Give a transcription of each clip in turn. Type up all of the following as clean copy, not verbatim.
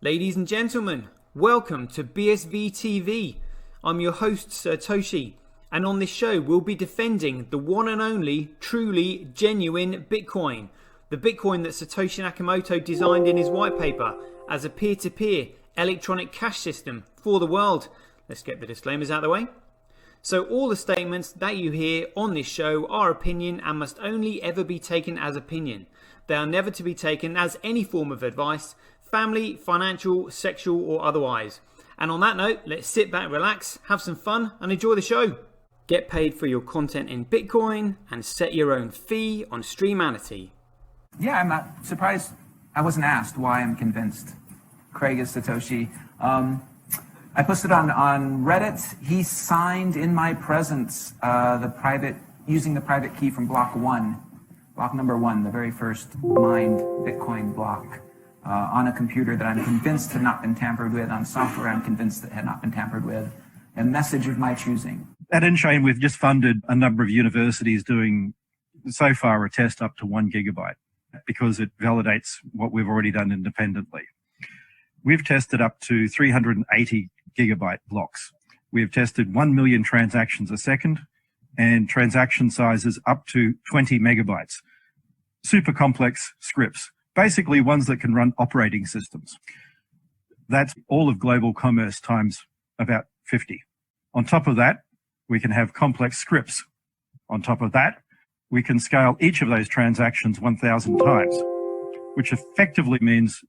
Ladies and gentlemen, welcome to BSV TV. I'm your host Satoshi, and on this show we'll be defending the one and only, truly genuine Bitcoin. The Bitcoin that Satoshi Nakamoto designed in his white paper as a peer-to-peer electronic cash system for the world. Let's get the disclaimers out of the way. So all the statements that you hear on this show are opinion and must only ever be taken as opinion. They are never to be taken as any form of advice, family, financial, sexual or otherwise. And on that note, let's sit back, relax, have some fun and enjoy the show. Get paid for your content in Bitcoin and set your own fee on Streamanity. Yeah, I'm not surprised. I wasn't asked why I'm convinced Craig is Satoshi. I posted on Reddit. He signed in my presence using the private key from block number one, the very first mined Bitcoin block. On a computer that I'm convinced had not been tampered with, on software I'm convinced that had not been tampered with, a message of my choosing. At Enchain, we've just funded a number of universities doing, so far, a test up to 1 gigabyte because it validates what we've already done independently. We've tested up to 380 gigabyte blocks. We've tested 1 million transactions a second and transaction sizes up to 20 megabytes. Super complex scripts. Basically ones that can run operating systems. That's all of global commerce times about 50. On top of that, we can have complex scripts. On top of that, we can scale each of those transactions 1,000 times, which effectively means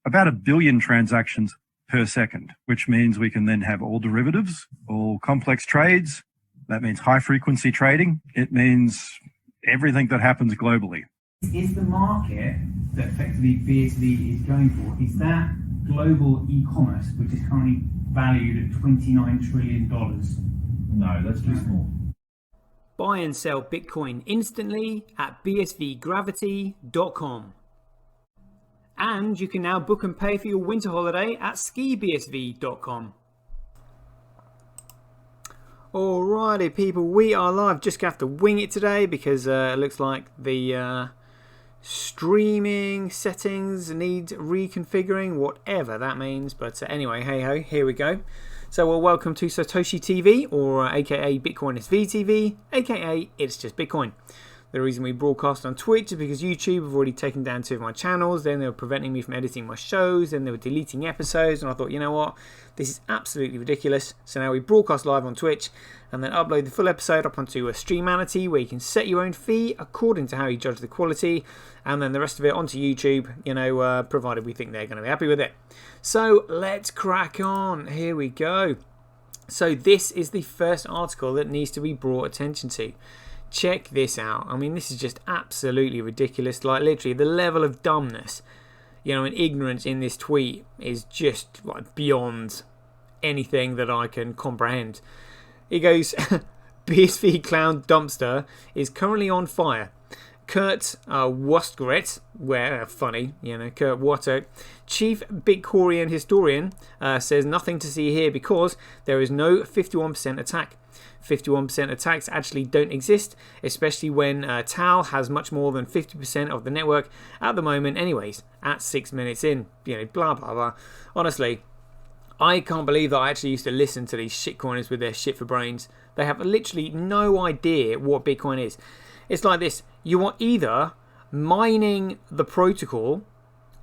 about 1 billion transactions per second, which means we can then have all derivatives, all complex trades. That means high frequency trading. It means everything that happens globally. Is the market that effectively BSV is going for, is that global e-commerce, which is currently valued at $29 trillion? No, that's too small. Buy and sell Bitcoin instantly at bsvgravity.com. And you can now book and pay for your winter holiday at skibsv.com. Alrighty people, we are live. Just gonna have to wing it today because it looks like the streaming settings need reconfiguring, whatever that means. But anyway, hey ho, here we go. So welcome to Satoshi TV, or aka Bitcoin is VTV, aka It's Just Bitcoin. The reason we broadcast on Twitch is because YouTube have already taken down 2 of my channels. Then they were preventing me from editing my shows. Then they were deleting episodes. And I thought, you know what? This is absolutely ridiculous. So now we broadcast live on Twitch and then upload the full episode up onto a Streamanity where you can set your own fee according to how you judge the quality. And then the rest of it onto YouTube, provided we think they're going to be happy with it. So let's crack on. Here we go. So this is the first article that needs to be brought attention to. Check this out. I mean, this is just absolutely ridiculous. Like, literally, the level of dumbness, and ignorance in this tweet is just beyond anything that I can comprehend. It goes, BSV Clown Dumpster is currently on fire. Kurt Wostgret, Kurt Water, chief Bitcoin historian, says nothing to see here because there is no 51% attack. 51% attacks actually don't exist, especially when Tau has much more than 50% of the network at the moment anyways, at 6 minutes in, blah, blah, blah. Honestly, I can't believe that I actually used to listen to these shitcoiners with their shit for brains. They have literally no idea what Bitcoin is. It's like this, you are either mining the protocol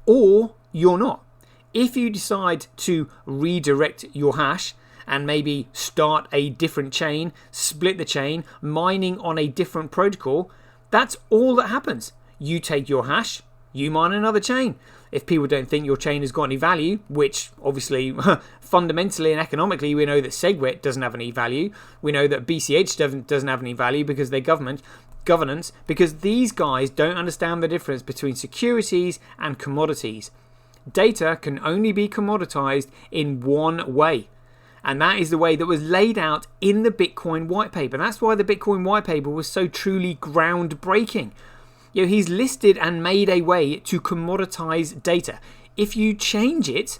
or you're not. If you decide to redirect your hash and maybe start a different chain, split the chain, mining on a different protocol, that's all that happens. You take your hash, you mine another chain. If people don't think your chain has got any value, which obviously fundamentally and economically we know that SegWit doesn't have any value, we know that BCH doesn't have any value because they're governance, because these guys don't understand the difference between securities and commodities. Data can only be commoditized in one way. And that is the way that was laid out in the Bitcoin white paper. That's why the Bitcoin white paper was so truly groundbreaking. He's listed and made a way to commoditize data. If you change it,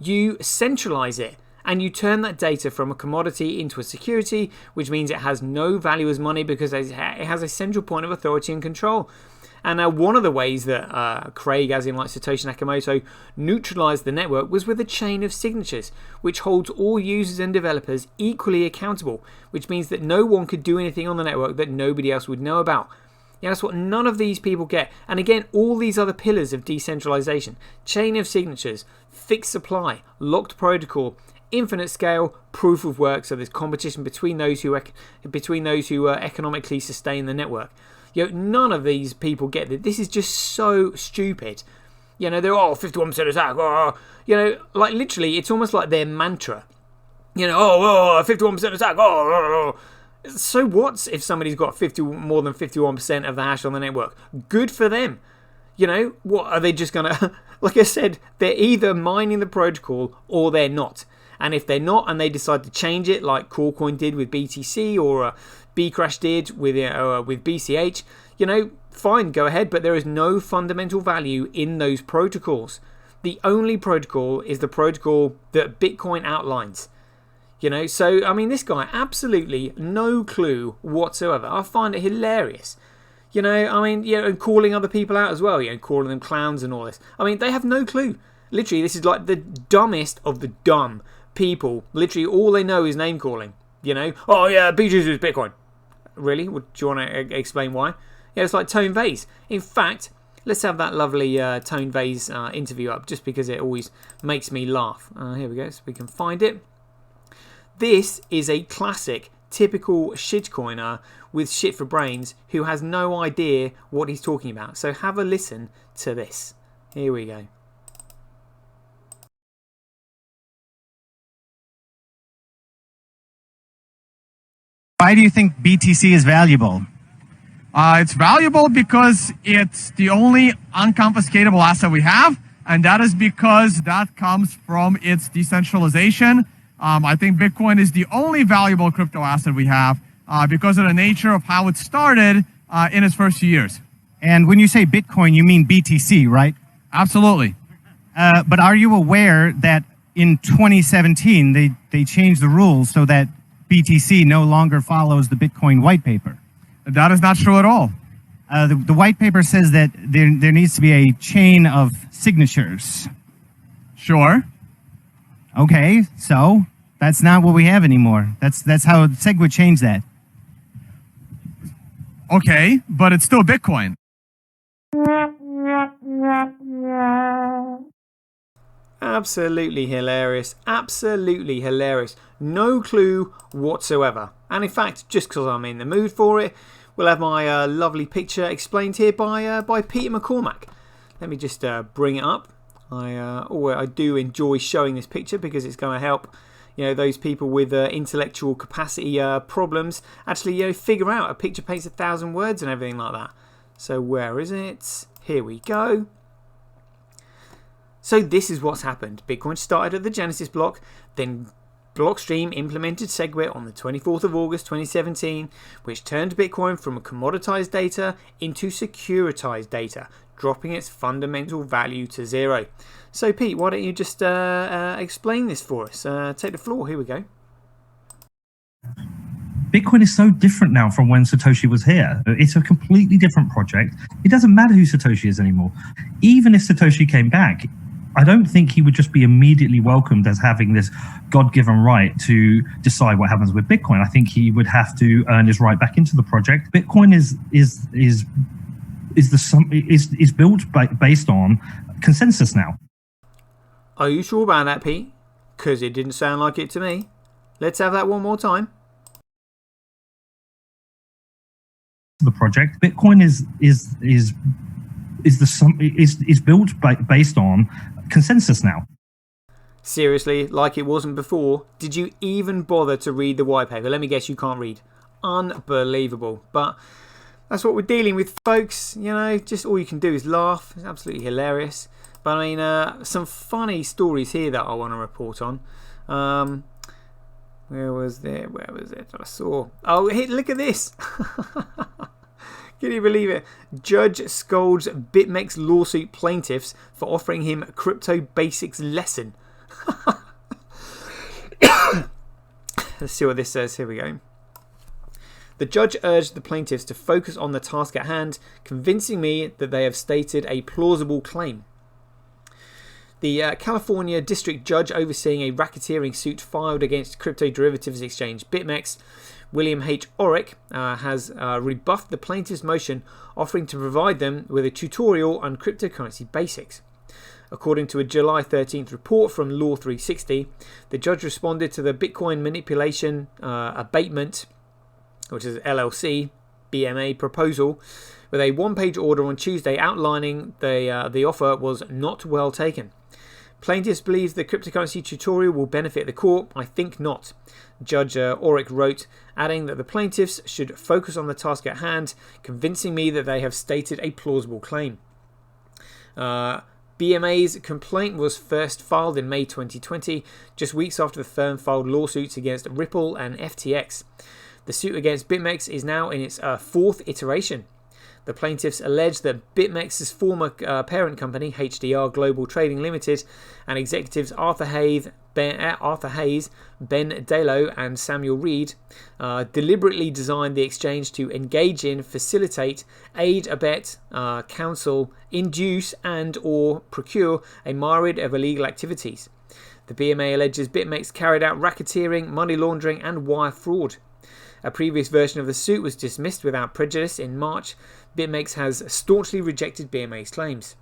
you centralize it. And you turn that data from a commodity into a security, which means it has no value as money because it has a central point of authority and control. And one of the ways that Craig, as in like Satoshi Nakamoto, neutralized the network was with a chain of signatures, which holds all users and developers equally accountable, which means that no one could do anything on the network that nobody else would know about. Yeah, that's what none of these people get. And again, all these other pillars of decentralization, chain of signatures, fixed supply, locked protocol, infinite scale, proof of work, so there's competition between those who economically sustain the network. None of these people get that. This is just so stupid. They're 51% attack. Like literally, it's almost like their mantra. 51% attack. So what if somebody's got more than 51% of the hash on the network? Good for them. What are they just gonna? Like I said, they're either mining the protocol or they're not. And if they're not, and they decide to change it, like Corecoin did with BTC or Bcrash did with BCH, fine, go ahead. But there is no fundamental value in those protocols. The only protocol is the protocol that Bitcoin outlines. So I mean, this guy absolutely no clue whatsoever. I find it hilarious. And calling other people out as well. Calling them clowns and all this. I mean, they have no clue. Literally, this is like the dumbest of the dumb people. Literally, all they know is name calling. Oh yeah, BTC is Bitcoin. Really? Do you want to explain why? Yeah, it's like Tone Vays. In fact, let's have that lovely Tone Vays interview up, just because it always makes me laugh. Here we go, so we can find it. This is a classic, typical shitcoiner with shit for brains who has no idea what he's talking about. So have a listen to this. Here we go. Why do you think BTC is valuable? It's valuable because it's the only unconfiscatable asset we have, and that is because that comes from its decentralization. I think Bitcoin is the only valuable crypto asset we have because of the nature of how it started in its first few years. And when you say Bitcoin, you mean BTC, right? Absolutely. But are you aware that in 2017, they changed the rules so that BTC no longer follows the Bitcoin white paper? That is not true at all. The white paper says that there needs to be a chain of signatures. Sure. Okay, so that's not what we have anymore. That's how SegWit changed that. Okay, but it's still Bitcoin. Absolutely hilarious. Absolutely hilarious. No clue whatsoever. And in fact, just because I'm in the mood for it, we'll have my lovely picture explained here by Peter McCormack. Let me just bring it up. I do enjoy showing this picture because it's going to help those people with intellectual capacity problems actually figure out a picture paints 1,000 words and everything like that. So where is it? Here we go. So this is what's happened. Bitcoin started at the Genesis block, then Blockstream implemented SegWit on the 24th of August 2017, which turned Bitcoin from commoditized data into securitized data, dropping its fundamental value to zero. So Pete, why don't you just explain this for us? Take the floor. Here we go. Bitcoin is so different now from when Satoshi was here. It's a completely different project. It doesn't matter who Satoshi is anymore. Even if Satoshi came back, I don't think he would just be immediately welcomed as having this God-given right to decide what happens with Bitcoin. I think he would have to earn his right back into the project. Bitcoin is built based on consensus now. Are you sure about that, Pete? Because it didn't sound like it to me. Let's have that one more time. The project Bitcoin is built based on consensus now. Seriously, like it wasn't before. Did you even bother to read the white paper? Let me guess you can't read. Unbelievable. But that's what we're dealing with, folks. Just all you can do is laugh. It's absolutely hilarious. But I mean, some funny stories here that I want to report on. Where was it? I saw. Oh, look at this. Can you believe it? Judge scolds BitMEX lawsuit plaintiffs for offering him crypto basics lesson. Let's see what this says. Here we go. The judge urged the plaintiffs to focus on the task at hand, convincing me that they have stated a plausible claim. The California district judge overseeing a racketeering suit filed against crypto derivatives exchange BitMEX, William H. Orrick, has rebuffed the plaintiff's motion, offering to provide them with a tutorial on cryptocurrency basics. According to a July 13th report from Law 360, the judge responded to the Bitcoin Manipulation Abatement, which is LLC, BMA proposal, with a one-page order on Tuesday outlining the offer was not well taken. Plaintiffs believe the cryptocurrency tutorial will benefit the court. I think not. Judge Orrick wrote, adding that the plaintiffs should focus on the task at hand, convincing me that they have stated a plausible claim. BMA's complaint was first filed in May 2020, just weeks after the firm filed lawsuits against Ripple and FTX. The suit against BitMEX is now in its fourth iteration. The plaintiffs allege that BitMEX's former parent company, HDR Global Trading Limited, and executives Arthur Hayes, Ben Dalo, and Samuel Reed deliberately designed the exchange to engage in, facilitate, aid, abet, counsel, induce, and or procure a myriad of illegal activities. The BMA alleges BitMEX carried out racketeering, money laundering, and wire fraud. A previous version of the suit was dismissed without prejudice in March. BitMEX has staunchly rejected BMA's claims.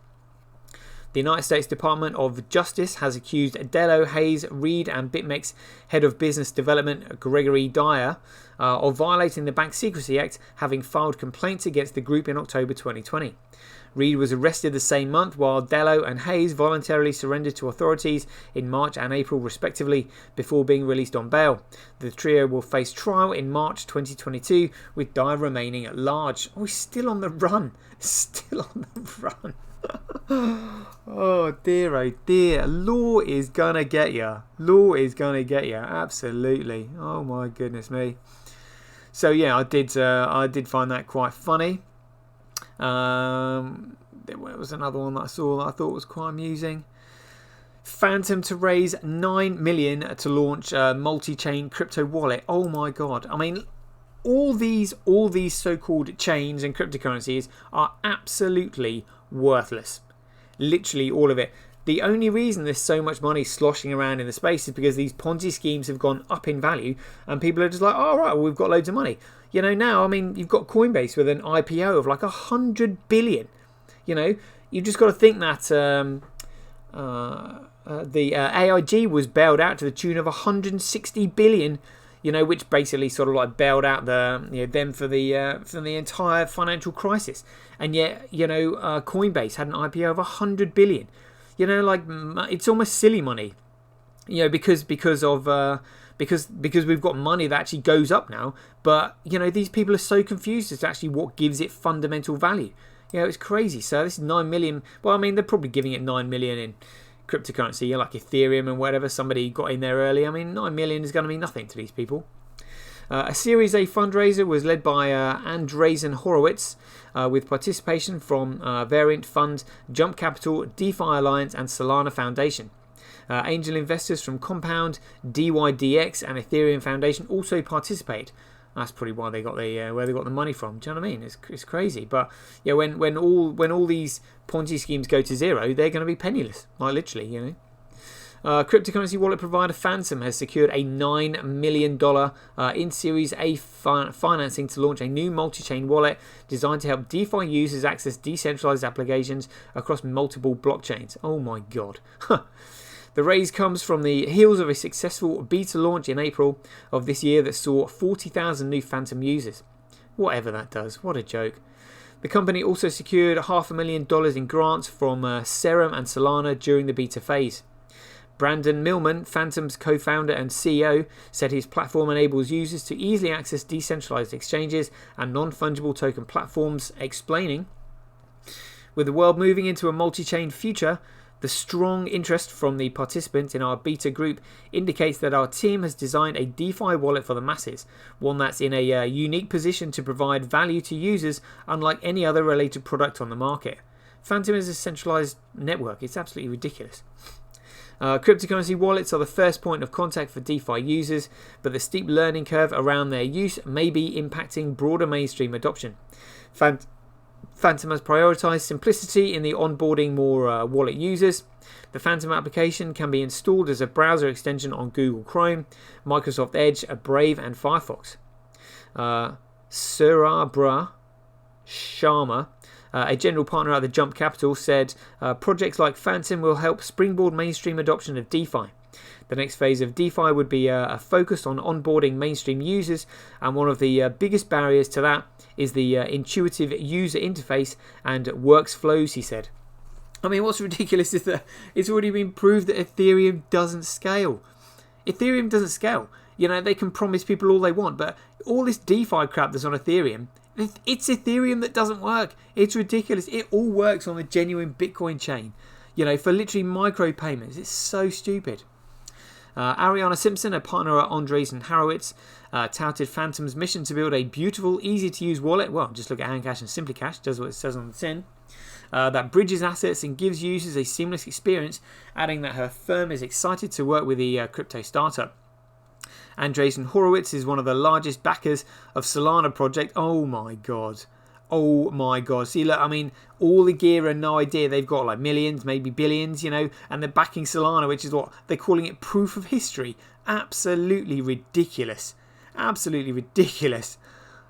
The United States Department of Justice has accused Dello, Hayes, Reed, and BitMEX head of business development Gregory Dyer of violating the Bank Secrecy Act, having filed complaints against the group in October 2020. Reed was arrested the same month, while Dello and Hayes voluntarily surrendered to authorities in March and April respectively before being released on bail. The trio will face trial in March 2022, with Dyer remaining at large. Oh, he's still on the run. Still on the run. Oh dear. Law is gonna get ya. Law is gonna get ya. Absolutely. Oh my goodness me. So yeah, I did find that quite funny. There was another one that I saw that I thought was quite amusing. Phantom to raise $9 million to launch a multi-chain crypto wallet. Oh my god. I mean, all these so-called chains and cryptocurrencies are absolutely worthless. Literally all of it. The only reason there's so much money sloshing around in the space is because these Ponzi schemes have gone up in value and people are just like, oh, right, well, we've got loads of money. You know, now, I mean, you've got Coinbase with an IPO of like 100 billion. You know, you've just got to think that the AIG was bailed out to the tune of 160 billion, you know, which basically sort of like bailed out them for the entire financial crisis. And yet, you know, Coinbase had an IPO of 100 billion. You know, like, it's almost silly money, you know, because we've got money that actually goes up now. But, you know, these people are so confused as to actually what gives it fundamental value. You know, it's crazy. So this is 9 million. Well, I mean, they're probably giving it 9 million in cryptocurrency, you know, like Ethereum and whatever. Somebody got in there early. I mean, 9 million is going to mean nothing to these people. A Series A fundraiser was led by Andreessen Horowitz, with participation from Variant Fund, Jump Capital, DeFi Alliance, and Solana Foundation. Angel investors from Compound, DYDX, and Ethereum Foundation also participate. That's probably why they got where they got the money from. Do you know what I mean? It's crazy, but yeah, when all these Ponzi schemes go to zero, they're going to be penniless, like literally, you know. Cryptocurrency wallet provider Phantom has secured a $9 million in Series A financing to launch a new multi-chain wallet designed to help DeFi users access decentralized applications across multiple blockchains. Oh my god. The raise comes from the heels of a successful beta launch in April of this year that saw 40,000 new Phantom users. Whatever that does, what a joke. The company also secured $500,000 in grants from Serum and Solana during the beta phase. Brandon Millman, Phantom's co-founder and CEO, said his platform enables users to easily access decentralized exchanges and non-fungible token platforms, explaining, with the world moving into a multi-chain future, the strong interest from the participants in our beta group indicates that our team has designed a DeFi wallet for the masses, one that's in a unique position to provide value to users unlike any other related product on the market. Phantom is a centralized network. It's absolutely ridiculous. Cryptocurrency wallets are the first point of contact for DeFi users, but the steep learning curve around their use may be impacting broader mainstream adoption. Phantom has prioritized simplicity in the onboarding more wallet users. The Phantom application can be installed as a browser extension on Google Chrome, Microsoft Edge, Brave, and Firefox. Surabra Sharma, a general partner at the Jump Capital, said projects like Phantom will help springboard mainstream adoption of DeFi. The next phase of DeFi would be a focus on onboarding mainstream users, and one of the biggest barriers to that is the intuitive user interface and workflows, he said. I mean, what's ridiculous is that it's already been proved that Ethereum doesn't scale. Ethereum doesn't scale. You know, they can promise people all they want, but all this DeFi crap that's on Ethereum, it's Ethereum that doesn't work. It's ridiculous. It all works on the genuine Bitcoin chain, you know, for literally micro payments. It's so stupid. Ariana Simpson, a partner at Andreessen Horowitz, touted Phantom's mission to build a beautiful, easy-to-use wallet. Well, just look at Handcash and SimplyCash, does what it says on the tin. That bridges assets and gives users a seamless experience, adding that her firm is excited to work with the crypto startup. Andreessen Horowitz is one of the largest backers of Solana project. Oh my god. Oh my god. See, look, I mean, all the gear and no idea. They've got like millions, maybe billions, you know, and they're backing Solana, which is what they're calling it, proof of history. Absolutely ridiculous. Absolutely ridiculous.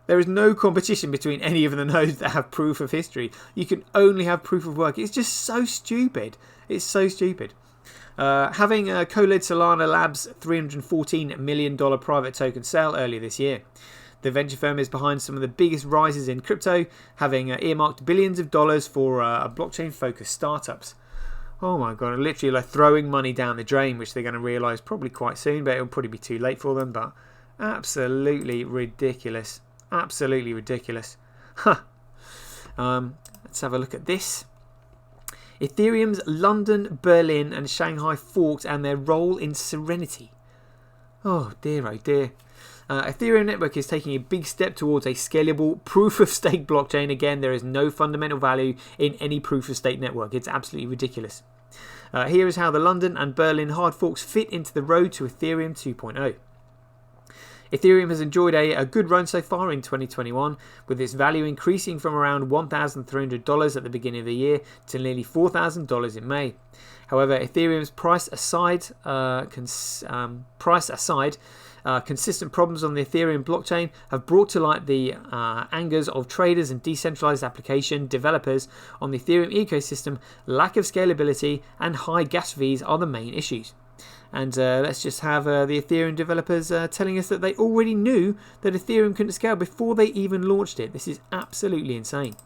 There is no competition between any of the nodes that have proof of history. You can only have proof of work. It's just so stupid. It's so stupid. Having co-led Solana Labs' $314 million private token sale earlier this year. The venture firm is behind some of the biggest rises in crypto, having earmarked billions of dollars for blockchain-focused startups. Oh my god, literally like throwing money down the drain, which they're going to realise probably quite soon, but it'll probably be too late for them. But absolutely ridiculous. Absolutely ridiculous. Huh. Let's have a look at this. Ethereum's London, Berlin and Shanghai forks and their role in Serenity. Oh dear, oh dear. Ethereum network is taking a big step towards a scalable proof-of-stake blockchain. Again, there is no fundamental value in any proof-of-stake network. It's absolutely ridiculous. Here is how the London and Berlin hard forks fit into the road to Ethereum 2.0. Ethereum has enjoyed a good run so far in 2021, with its value increasing from around $1,300 at the beginning of the year to nearly $4,000 in May. However, Ethereum's price aside, consistent problems on the Ethereum blockchain have brought to light the angers of traders and decentralized application developers on the Ethereum ecosystem. Lack of scalability and high gas fees are the main issues. And let's just have the Ethereum developers telling us that they already knew that Ethereum couldn't scale before they even launched it. This is absolutely insane.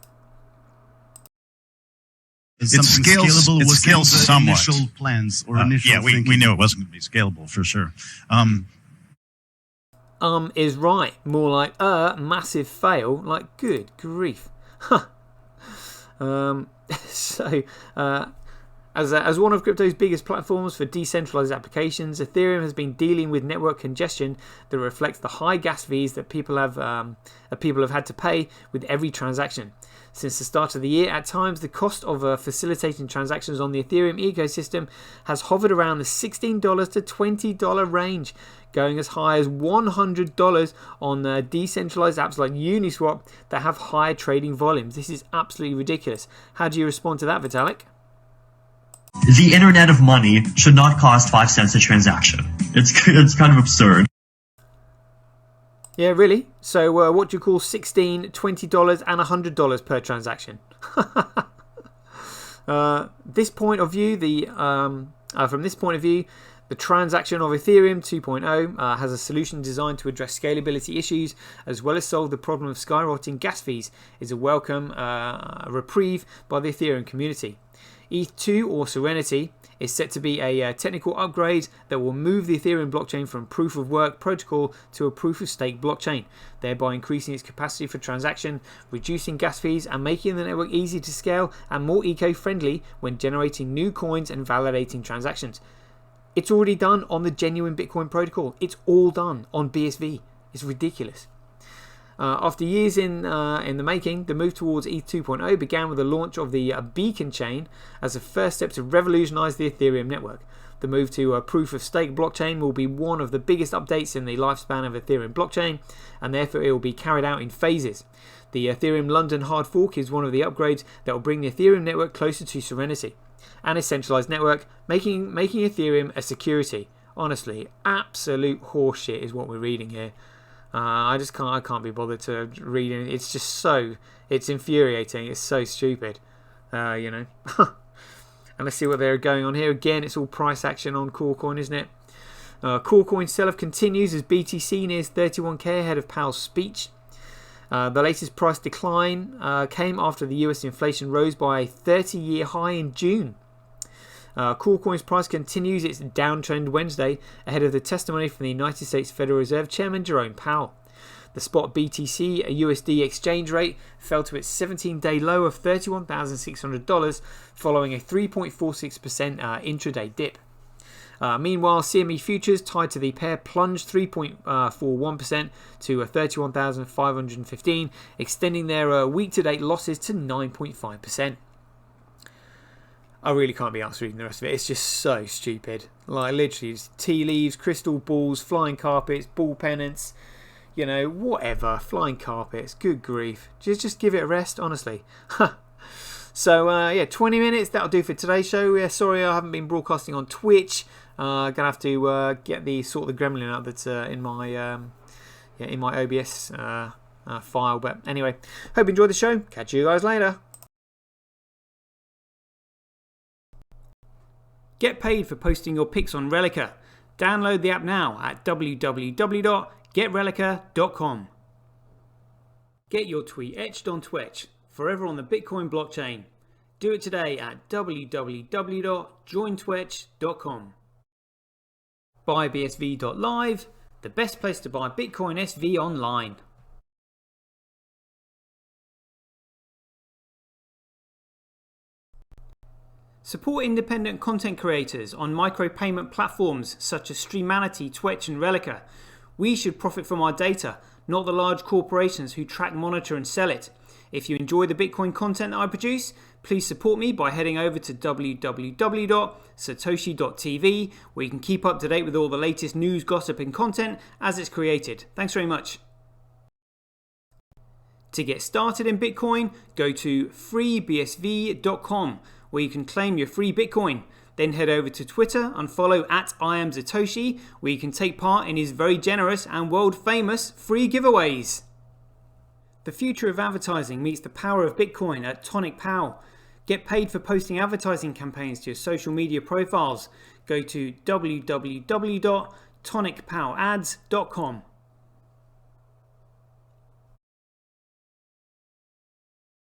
It scales somewhat. Initial plans or initial yeah, we knew it wasn't going to be scalable for sure. Is right. More like massive fail. Like, good grief. Huh. As one of crypto's biggest platforms for decentralized applications, Ethereum has been dealing with network congestion that reflects the high gas fees that people have had to pay with every transaction. Since the start of the year, at times the cost of facilitating transactions on the Ethereum ecosystem has hovered around the $16 to $20 range, going as high as $100 on decentralized apps like Uniswap that have higher trading volumes. This is absolutely ridiculous. How do you respond to that, Vitalik? The internet of money should not cost 5 cents a transaction. It's kind of absurd. Yeah, really? So what do you call $16, $20 and $100 per transaction? This point of view, from this point of view, the transaction of Ethereum 2.0 has a solution designed to address scalability issues as well as solve the problem of skyrocketing gas fees. Is a welcome reprieve by the Ethereum community. ETH2 or Serenity is set to be a technical upgrade that will move the Ethereum blockchain from proof of work protocol to a proof of stake blockchain, thereby increasing its capacity for transaction, reducing gas fees and making the network easy to scale and more eco-friendly when generating new coins and validating transactions. It's already done on the genuine Bitcoin protocol. It's all done on BSV. It's ridiculous. After years in the making, the move towards ETH 2.0 began with the launch of the Beacon chain as a first step to revolutionize the Ethereum network. The move to a proof-of-stake blockchain will be one of the biggest updates in the lifespan of Ethereum blockchain, and therefore it will be carried out in phases. The Ethereum London hard fork is one of the upgrades that will bring the Ethereum network closer to Serenity, and a centralized network, making Ethereum a security. Honestly, absolute horseshit is what we're reading here. I can't be bothered to read it. It's just it's infuriating. It's so stupid, And let's see what they're going on here. Again, it's all price action on Coolcoin, isn't it? Coolcoin sell-off continues as BTC nears 31k ahead of Powell's speech. The latest price decline came after the US inflation rose by a 30-year high in June. Coolcoin's price continues its downtrend Wednesday ahead of the testimony from the United States Federal Reserve Chairman Jerome Powell. The spot BTC USD exchange rate fell to its 17-day low of $31,600 following a 3.46% intraday dip. Meanwhile, CME futures tied to the pair plunged 3.41% to 31,515, extending their week-to-date losses to 9.5%. I really can't be asked reading the rest of it. It's just so stupid. Like, literally, it's tea leaves, crystal balls, flying carpets, ball pennants, whatever. Flying carpets. Good grief. Just give it a rest, honestly. So, 20 minutes. That'll do for today's show. Yeah, sorry I haven't been broadcasting on Twitch. Gonna have to get the gremlin out that's in my OBS file. But anyway, hope you enjoyed the show. Catch you guys later. Get paid for posting your pics on Relica. Download the app now at www.getrelica.com. Get your tweet etched on Twitch, forever on the Bitcoin blockchain. Do it today at www.jointwitch.com. Buy BSV.live, the best place to buy Bitcoin SV online. Support independent content creators on micropayment platforms such as Streamanity, Twitch and Relica. We should profit from our data, not the large corporations who track, monitor and sell it. If you enjoy the Bitcoin content that I produce, please support me by heading over to www.satoshi.tv, where you can keep up to date with all the latest news, gossip and content as it's created. Thanks very much. To get started in Bitcoin, go to freebsv.com, where you can claim your free Bitcoin. Then head over to Twitter and follow @IamSatoshi, where you can take part in his very generous and world famous free giveaways. The future of advertising meets the power of Bitcoin at Tonic Pow. Get paid for posting advertising campaigns to your social media profiles. Go to www.tonicpowads.com.